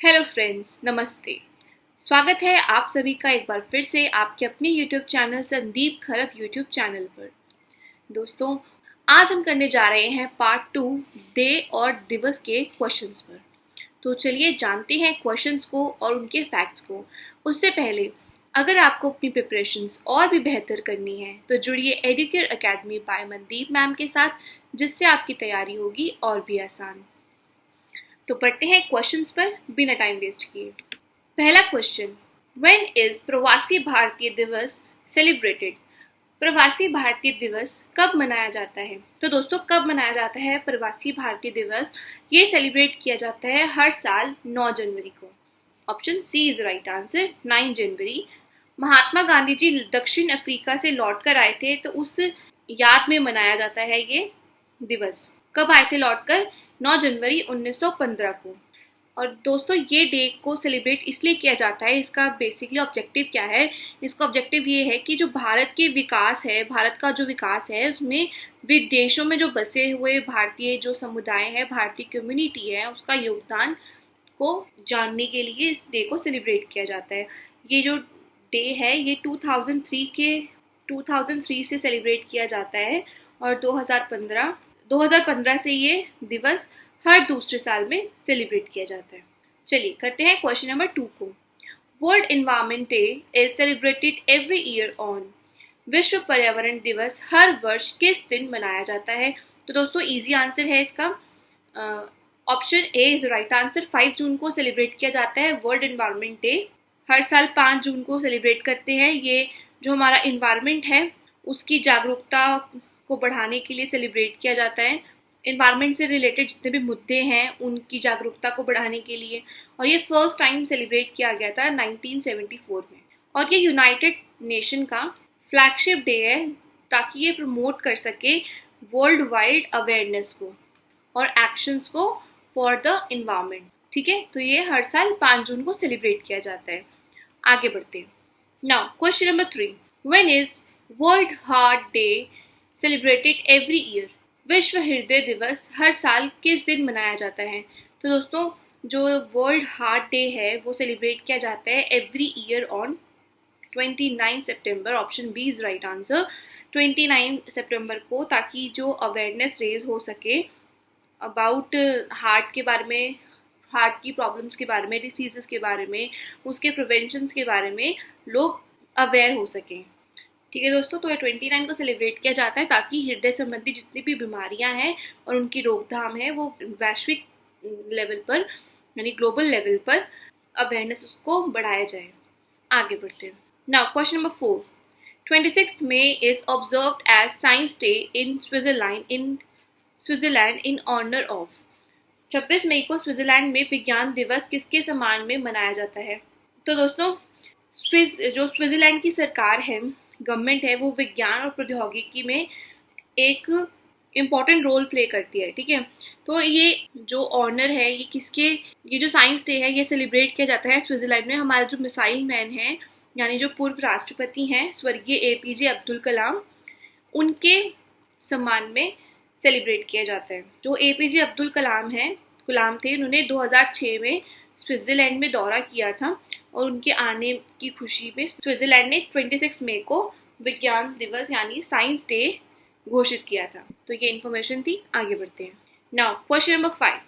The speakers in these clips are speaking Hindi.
हेलो फ्रेंड्स, नमस्ते। स्वागत है आप सभी का एक बार फिर से आपके अपने यूट्यूब चैनल संदीप खरब यूट्यूब चैनल पर। दोस्तों, आज हम करने जा रहे हैं पार्ट 2 डे और दिवस के क्वेश्चंस पर। तो चलिए जानते हैं क्वेश्चंस को और उनके फैक्ट्स को। उससे पहले अगर आपको अपनी प्रिपरेशंस और भी बेहतर करनी है तो जुड़िए Educare academy by Mandeep ma'am के साथ, जिससे आपकी तैयारी होगी और भी आसान। तो पढ़ते हैं क्वेश्चंस पर बिना टाइम वेस्ट किए। पहला क्वेश्चन, व्हेन इज प्रवासी भारतीय दिवस सेलिब्रेटेड? प्रवासी भारतीय दिवस कब मनाया जाता है? तो दोस्तों, कब मनाया जाता है प्रवासी भारतीय दिवस? ये सेलिब्रेट किया जाता है हर साल 9 जनवरी को। Option C is right answer, 9 जनवरी। महात्मा गांधी जी दक्षिण अफ्रीका से लौटकर आए थे, तो उस याद में मनाया जाता है ये दिवस। कब आए थे लौटकर? 9 जनवरी 1915 को। और दोस्तों, ये डे को सेलिब्रेट इसलिए किया जाता है, इसका बेसिकली ऑब्जेक्टिव क्या है? इसका ऑब्जेक्टिव ये है कि जो भारत के विकास है, भारत का जो विकास है, उसमें विदेशों में जो बसे हुए भारतीय जो समुदाय है, भारतीय कम्युनिटी है, उसका योगदान को जानने के लिए इस डे को सेलिब्रेट किया जाता है। ये जो डे है ये 2003 से सेलिब्रेट किया जाता है और 2015 से ये दिवस हर दूसरे साल में सेलिब्रेट किया जाता है। चलिए करते हैं क्वेश्चन नंबर 2 को। World environment day is celebrated every year on? विश्व पर्यावरण दिवस हर वर्ष किस दिन मनाया जाता है? तो दोस्तों, इजी आंसर है इसका। Option A is right answer, 5 जून को सेलिब्रेट किया जाता है वर्ल्ड एनवायरनमेंट डे। हर साल 5 जून को सेलिब्रेट करते हैं। ये जो हमारा इन्वायरमेंट है उसकी जागरूकता को बढ़ाने के लिए सेलिब्रेट किया जाता है। इन्वायरमेंट से रिलेटेड जितने भी मुद्दे हैं उनकी जागरूकता को बढ़ाने के लिए। और ये फर्स्ट टाइम सेलिब्रेट किया गया था 1974 में। और ये यूनाइटेड नेशन का फ्लैगशिप डे है, ताकि ये प्रमोट कर सके वर्ल्ड वाइड अवेयरनेस को और एक्शंस को फॉर द इन्वायरमेंट। ठीक है, तो ये हर साल 5 जून को सेलिब्रेट किया जाता है। आगे बढ़ते हैं। Now question number 3, when is world heart day celebrated every year? विश्व हृदय दिवस हर साल किस दिन मनाया जाता है? तो दोस्तों, जो वर्ल्ड हार्ट डे है वो सेलिब्रेट किया जाता है एवरी ईयर ऑन 29 सितंबर। Option B is right answer, 29 सितंबर को, ताकि जो अवेयरनेस रेज हो सके अबाउट हार्ट के बारे में, हार्ट की प्रॉब्लम्स के बारे में, डिसीजेस के बारे में, उसके प्रिवेंशन के बारे में लोग अवेयर हो सकें। ठीक है दोस्तों, तो ये 29 को सेलिब्रेट किया जाता है ताकि हृदय संबंधी जितनी भी बीमारियां हैं और उनकी रोकथाम है वो वैश्विक लेवल पर, यानी ग्लोबल लेवल पर अवेयरनेस उसको बढ़ाया जाए। आगे बढ़ते हैं। Now question number 4, 26 May is observed as science day in Switzerland in honour of? 26 मई को स्विट्जरलैंड में विज्ञान दिवस किसके सम्मान में मनाया जाता है? तो दोस्तों, जो स्विट्जरलैंड की सरकार है, गवर्नमेंट है, वो विज्ञान और प्रौद्योगिकी में एक इम्पॉर्टेंट रोल प्ले करती है। ठीक है, तो ये जो ऑनर है ये किसके, ये जो साइंस डे है ये सेलिब्रेट किया जाता है स्विट्जरलैंड में। हमारे जो मिसाइल मैन हैं, यानी जो पूर्व राष्ट्रपति हैं स्वर्गीय APJ अब्दुल कलाम, उनके सम्मान में सेलिब्रेट किया जाता है। जो APJ अब्दुल कलाम थे, उन्होंने 2006 में स्विट्जरलैंड में दौरा किया था और उनके आने की खुशी में स्विट्जरलैंड ने 26 मई को विज्ञान दिवस यानी साइंस डे घोषित किया था। तो ये इन्फॉर्मेशन थी। आगे बढ़ते हैं। Now question number 5,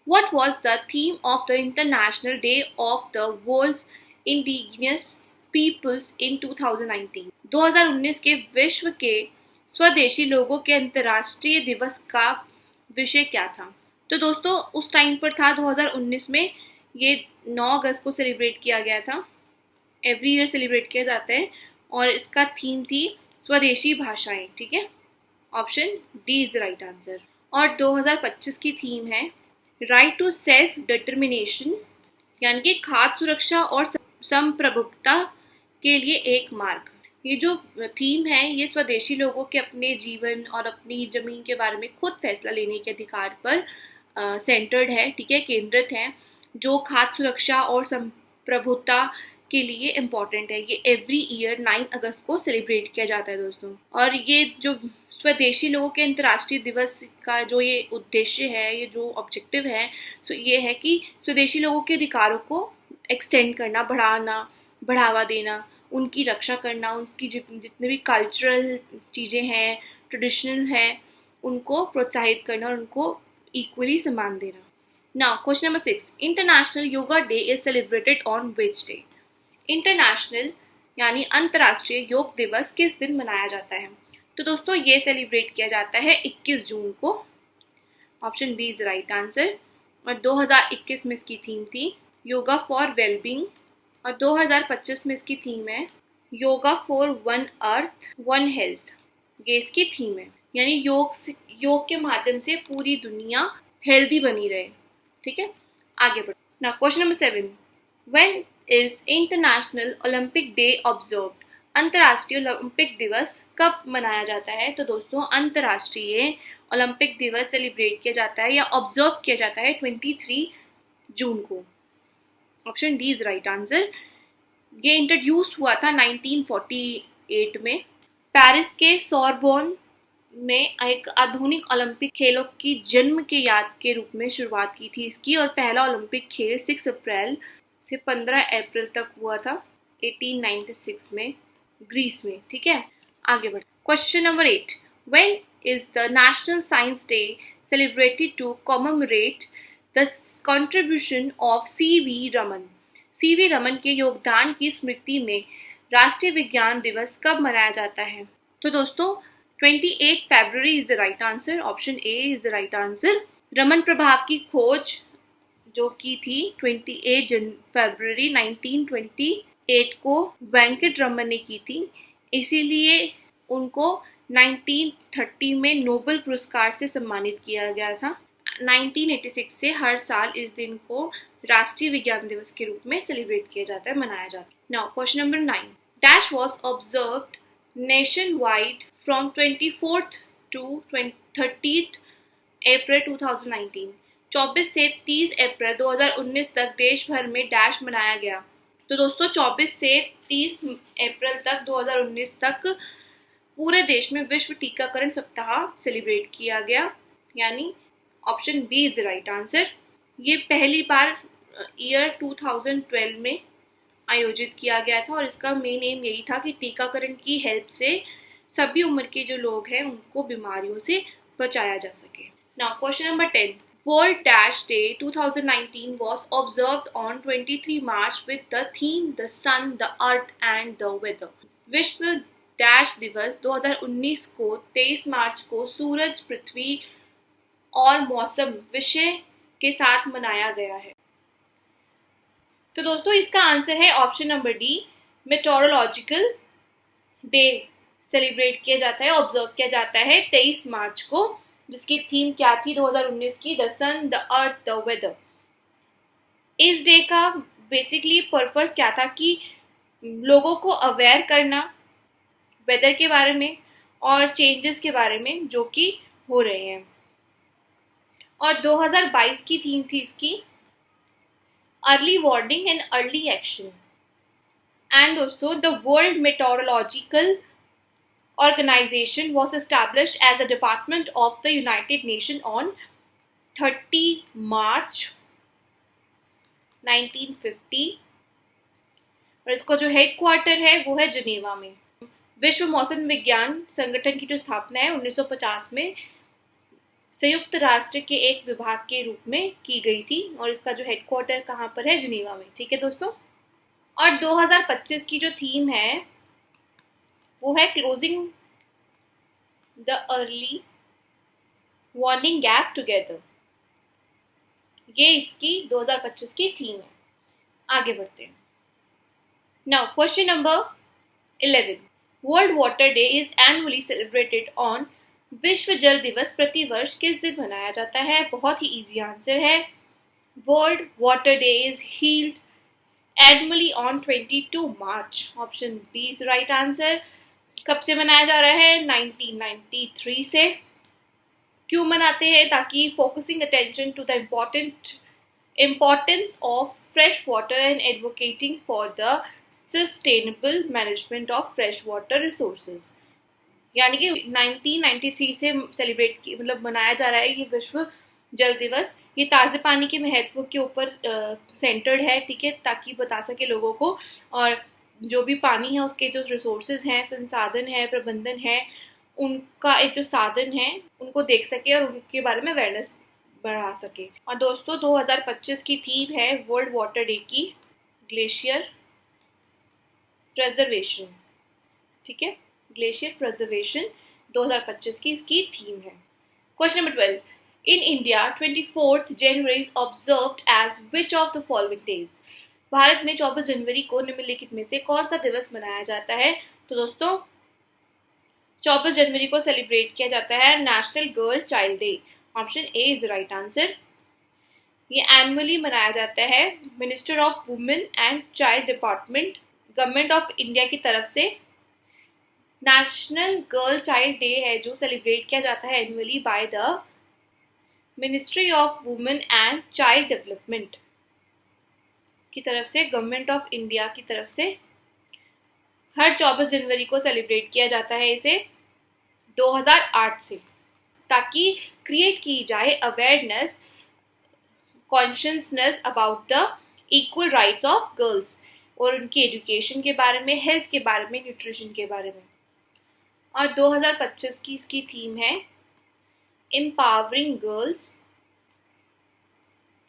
what was the theme of the international day of the world's indigenous peoples in 2019? 2019 के विश्व के स्वदेशी लोगों के अंतर्राष्ट्रीय दिवस का विषय क्या था? तो दोस्तों, उस टाइम पर था 2019 में, ये 9 अगस्त को सेलिब्रेट किया गया था। एवरी ईयर सेलिब्रेट किया जाता है और इसका थीम थी स्वदेशी भाषाएं। ठीक है, option D is the right answer. और 2025 की थीम है राइट टू सेल्फ डिटर्मिनेशन, यानी कि खाद्य सुरक्षा और संप्रभुता के लिए एक मार्ग। ये जो थीम है ये स्वदेशी लोगों के अपने जीवन और अपनी जमीन के बारे में खुद फैसला लेने के अधिकार पर सेंटर्ड है। ठीक है, केंद्रित है, जो खाद्य सुरक्षा और संप्रभुता के लिए इम्पोर्टेंट है। ये एवरी ईयर 9 अगस्त को सेलिब्रेट किया जाता है दोस्तों। और ये जो स्वदेशी लोगों के अंतर्राष्ट्रीय दिवस का जो ये उद्देश्य है, ये जो ऑब्जेक्टिव है, सो ये है कि स्वदेशी लोगों के अधिकारों को एक्सटेंड करना, बढ़ावा देना, उनकी रक्षा करना, उनकी जितने भी कल्चरल चीज़ें हैं, ट्रेडिशनल हैं, उनको प्रोत्साहित करना और उनको इक्वली सम्मान देना। Now question number 6, international yoga day is celebrated on which day? International यानी अंतर्राष्ट्रीय योग दिवस किस दिन मनाया जाता है? तो दोस्तों ये सेलिब्रेट किया जाता है 21 जून को। Option B is right answer. और 2021 में इसकी थीम थी योगा फॉर वेलबींग, और 2025 में इसकी थीम है yoga for one earth one health. ये इसकी थीम है, यानी योग के माध्यम से पूरी दुनिया हेल्दी बनी रहे। ठीक है, आगे बढ़ो। Now question number 7, when is international Olympic day observed? अंतर्राष्ट्रीय ओलंपिक दिवस कब मनाया जाता है? तो दोस्तों अंतर्राष्ट्रीय ओलंपिक दिवस सेलिब्रेट किया जाता है या ऑब्जर्व किया जाता है 23 जून को। Option D is right answer. ये इंट्रोड्यूस हुआ था 1948 में पेरिस के सोरबोन में एक आधुनिक ओलंपिक खेलों की जन्म के याद के रूप में शुरुआत की थी इसकी, और पहला ओलंपिक खेल 6 अप्रैल से 15 अप्रैल तक हुआ था 1896 में ग्रीस में। ठीक है, आगे बढ़। Question number 8, when is the national science day celebrated to commemorate the contribution of C V Raman? C V Raman के योगदान की स्मृति में राष्ट्रीय विज्ञान दिवस कब मनाया जाता है? तो दोस्तों 28 February is the right answer. Option A is the right answer. Raman प्रभाव की खोज जो की थी 28 फरवरी 1928 को वेंकट रमन ने की थी, इसीलिए उनको 1930 में नोबेल पुरस्कार से सम्मानित किया गया था। 1986 से हर साल इस दिन को राष्ट्रीय विज्ञान दिवस के रूप में सेलिब्रेट किया जाता है, मनाया जाता है। Now question number 9, dash was observed nation wide from 24th to 30th अप्रैल 2019। 24 से 30 अप्रैल 2019 तक देश भर में डैश मनाया गया। तो दोस्तों 24 से 30 अप्रैल तक 2019 तक पूरे देश में विश्व टीकाकरण सप्ताह सेलिब्रेट किया गया, यानी option B is right answer. ये पहली बार ईयर 2012 में आयोजित किया गया था और इसका मेन एम यही था कि टीकाकरण की हेल्प से सभी उम्र के जो लोग हैं उनको बीमारियों से बचाया जा सके। Now question number 10, World Dash Day 2019 was observed on 23 March with the theme The Sun, the Earth and the Weather. विश्व डैश दिवस 2019 को 23 मार्च को सूरज, पृथ्वी और मौसम विषय के साथ मनाया गया है। तो दोस्तों इसका आंसर है option number D, meteorological day celebrate किया जाता है, ऑब्जर्व किया जाता है 23 मार्च को, जिसकी थीम क्या थी 2019 की, the sun, the earth, the weather. इस डे का बेसिकली पर्पस क्या था कि लोगों को अवेयर करना वेदर के बारे में और चेंजेस के बारे में जो कि हो रहे हैं। और 2022 की थीम थी इसकी early warning and early action. And दोस्तों the world meteorological organization was established as a department of the United Nations on 30 March 1950 और इसका जो हेडक्वार्टर है वो है जिनेवा में। विश्व मौसम विज्ञान संगठन की जो स्थापना है 1950 में संयुक्त राष्ट्र के एक विभाग के रूप में की गई थी और इसका जो हेडक्वार्टर कहाँ पर है, जिनेवा में। ठीक है दोस्तों, और 2025 की जो थीम है वो है closing the early warning gap together. ये इसकी 2025 की थीम है। आगे बढ़ते हैं। Now question number 11, world water day is annually celebrated on? विश्व जल दिवस प्रतिवर्ष किस दिन मनाया जाता है? बहुत ही इजी आंसर है, world water day is held annually on 22 March. Option B is right answer. कब से मनाया जा रहा है? 1993 से। क्यों मनाते हैं? ताकि focusing attention to the importance of fresh water and advocating for the sustainable management of fresh water resources. यानी कि 1993 से सेलिब्रेट की मतलब मनाया जा रहा है ये विश्व जल दिवस। ये ताज़े पानी के महत्व के ऊपर सेंटर्ड है, ठीक है, ताकि बता सके लोगों को, और जो भी पानी है उसके जो रिसोर्सेज हैं, संसाधन है, प्रबंधन है, उनका एक जो साधन है उनको देख सके और उनके बारे में अवेयरनेस बढ़ा सके। और दोस्तों 2025 की थीम है वर्ल्ड वाटर डे की, ग्लेशियर प्रिजर्वेशन, ठीक है, ग्लेशियर प्रिजर्वेशन 2025 की इसकी थीम है। Question number 12, in India 24th January is observed as which of the following days. Bharat में 24 जनवरी को निम्नलिखित में से कौन सा दिवस मनाया जाता है? तो दोस्तों 24 जनवरी को सेलिब्रेट किया जाता है national girl child day. Option A is the right answer. ये एनुअली मनाया जाता है minister of women and child department, government of India की तरफ से। नेशनल गर्ल चाइल्ड डे है जो सेलिब्रेट किया जाता है annually by the ministry of women and child development की तरफ से, गवर्नमेंट ऑफ इंडिया की तरफ से। हर 24 जनवरी को सेलिब्रेट किया जाता है इसे 2008 से, ताकि क्रिएट की जाए awareness, consciousness about the equal rights of girls, और उनकी एजुकेशन के बारे में, हेल्थ के बारे में, न्यूट्रिशन के बारे में। और 2025 की इसकी थीम है empowering girls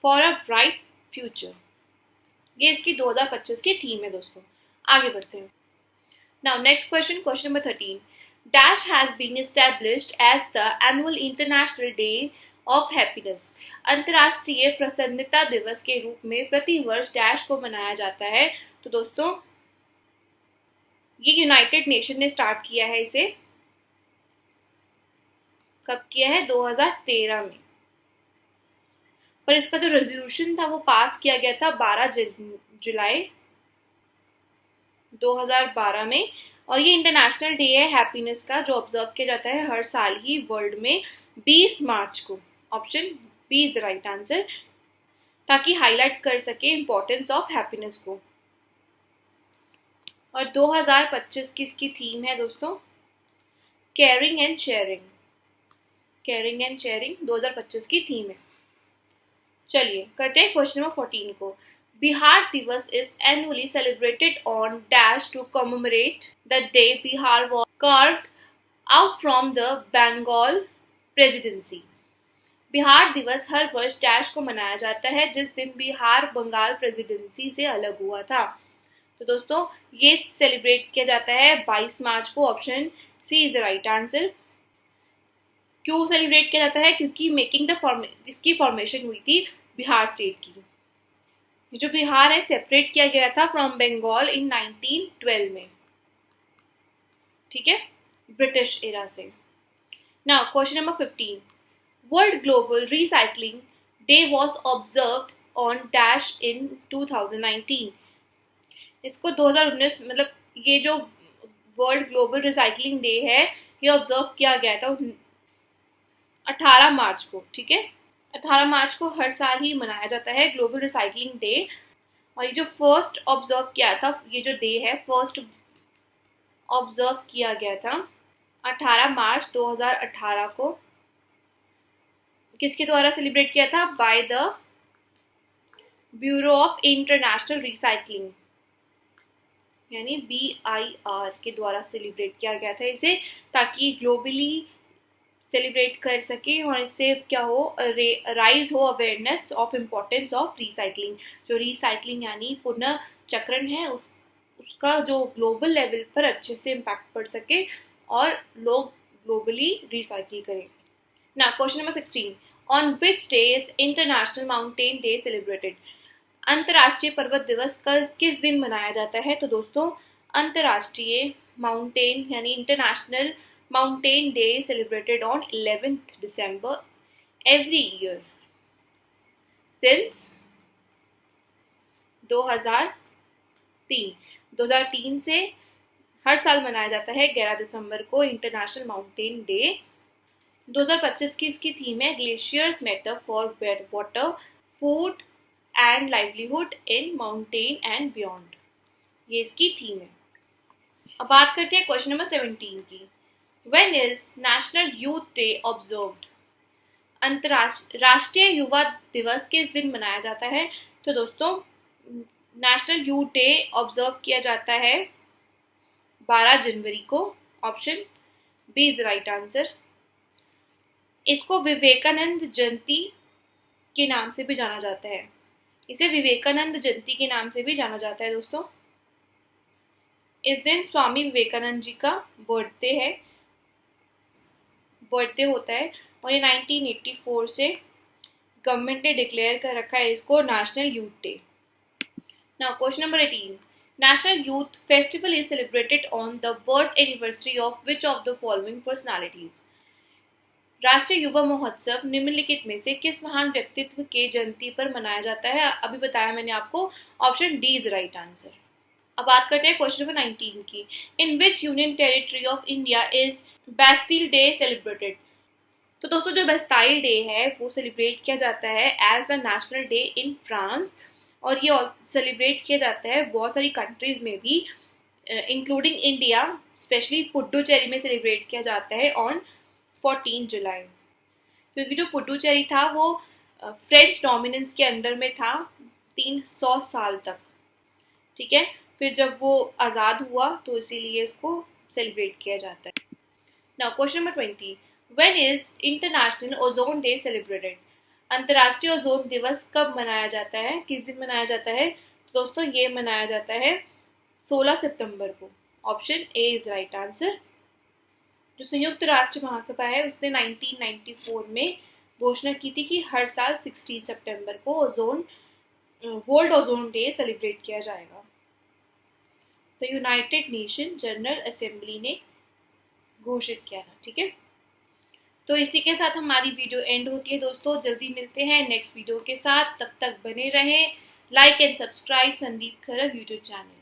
for a bright future. ये इसकी 2025 की थीम है दोस्तों। आगे बढ़ते हैं। Now next question, question number 13, dash has been established as the annual international day of happiness. अंतर्राष्ट्रीय प्रसन्नता दिवस के रूप में प्रतिवर्ष डैश को मनाया जाता है। तो दोस्तों ये यूनाइटेड नेशन ने स्टार्ट किया है इसे। कब किया है? 2013 में। पर इसका जो रेजोल्यूशन था वो पास किया गया था 12 जुलाई 2012 में। और ये इंटरनेशनल डे है हैप्पीनेस का, जो ऑब्जर्व किया जाता है हर साल ही वर्ल्ड में 20 मार्च को। Option B is the right answer, ताकि हाईलाइट कर सके इंपॉर्टेंस ऑफ हैप्पीनेस को। और 2025 की इसकी थीम है दोस्तों caring and sharing. Caring and sharing 2025 की थीम है। चलिए करते हैं क्वेश्चन नंबर 14 को। बिहार दिवस is annually celebrated on dash to commemorate the day Bihar was carved out from the Bengal presidency. Bihar दिवस हर वर्ष डैश को मनाया जाता है जिस दिन बिहार बंगाल प्रेसिडेंसी से अलग हुआ था। तो दोस्तों ये सेलिब्रेट किया जाता है 22 मार्च को। Option C is the right answer. क्यों सेलिब्रेट किया जाता है? क्योंकि मेकिंग द इसकी फॉर्मेशन हुई थी बिहार स्टेट की। ये जो बिहार है सेपरेट किया गया था फ्रॉम बंगाल इन 1912 में, ठीक है, ब्रिटिश एरा से। Now question number 15, world global recycling day was observed on dash in 2019। इसको 2019 मतलब ये जो वर्ल्ड ग्लोबल रिसाइकलिंग डे है ये ऑब्जर्व किया गया था 18 मार्च को, ठीक है। 18 मार्च को हर साल ही मनाया जाता है ग्लोबल रिसाइकलिंग डे। और ये जो फर्स्ट ऑब्जर्व किया था, ये जो डे है फर्स्ट ऑब्जर्व किया गया था 18 मार्च 2018 को। किसके द्वारा सेलिब्रेट किया था? By the bureau of international recycling, यानी BIR के द्वारा सेलिब्रेट किया गया था इसे, ताकि ग्लोबली सेलिब्रेट कर सके और इससे क्या हो, राइज हो awareness of importance of recycling. जो रिसाइकलिंग यानी पुनः चक्रण है उसका जो ग्लोबल लेवल पर अच्छे से इम्पैक्ट पड़ सके और लोग ग्लोबली रिसाइकिल करें। ना question number 16, on which day is international mountain day celebrated. अंतर्राष्ट्रीय पर्वत दिवस कल किस दिन मनाया जाता है? तो दोस्तों अंतर्राष्ट्रीय माउंटेन यानी international mountain day celebrated on 11th December every year since 2003 से हर साल मनाया जाता है 11 दिसंबर को इंटरनेशनल माउंटेन डे। 2025 की इसकी थीम है glaciers matter for water, food and livelihood in mountain and beyond. ये इसकी थीम है। अब बात करते हैं क्वेश्चन नंबर 17 की। When is national youth day observed? राष्ट्रीय युवा दिवस किस दिन मनाया जाता है? तो दोस्तों, नेशनल यूथ डे ऑब्जर्व किया जाता है 12 जनवरी को। Option B is right answer. इसको विवेकानंद जयंती के नाम से भी जाना जाता है। इसे विवेकानंद जयंती के नाम से भी जाना जाता है दोस्तों। इस दिन स्वामी विवेकानंद जी का बर्थडे होता है और ये 1984 से गवर्नमेंट ने डिक्लेयर कर रखा है इसको national youth day. Now question number 18, national youth festival is celebrated on the birth anniversary of which of the following personalities? राष्ट्रीय युवा महोत्सव निम्नलिखित में से किस महान व्यक्तित्व के जयंती पर मनाया जाता है? अभी बताया मैंने आपको, option D is right answer. अब बात करते हैं क्वेश्चन नंबर 19 की। In which union territory of India is Bastille Day celebrated? तो दोस्तों, जो बेस्टाइल डे है वो सेलिब्रेट किया जाता है as the national day in France, और ये सेलिब्रेट किया जाता है बहुत सारी कंट्रीज में भी, इंक्लूडिंग इंडिया। स्पेशली पुडुचेरी में सेलिब्रेट किया जाता है ऑन 14 जुलाई, क्योंकि जो पुडुचेरी था वो फ्रेंच डोमिनेंस के अंडर में था 300 साल तक। ठीक है, फिर जब वो आज़ाद हुआ तो इसीलिए इसको सेलिब्रेट किया जाता है। Now question number 20, when is international ozone day celebrated? अंतर्राष्ट्रीय ओजोन दिवस कब मनाया जाता है, किस दिन मनाया जाता है? तो दोस्तों, ये मनाया जाता है 16 सितंबर को। Option A is right answer. जो संयुक्त राष्ट्र महासभा है उसने 1994 में घोषणा की थी कि हर साल 16 सितंबर को वर्ल्ड ओजोन डे सेलिब्रेट किया जाएगा। The United nation general assembly ने घोषित किया था। ठीक है, तो इसी के साथ हमारी वीडियो एंड होती है दोस्तों। जल्दी मिलते हैं नेक्स्ट वीडियो के साथ, तब तक बने रहें। लाइक एंड सब्सक्राइब संदीप खरब यूट्यूब चैनल।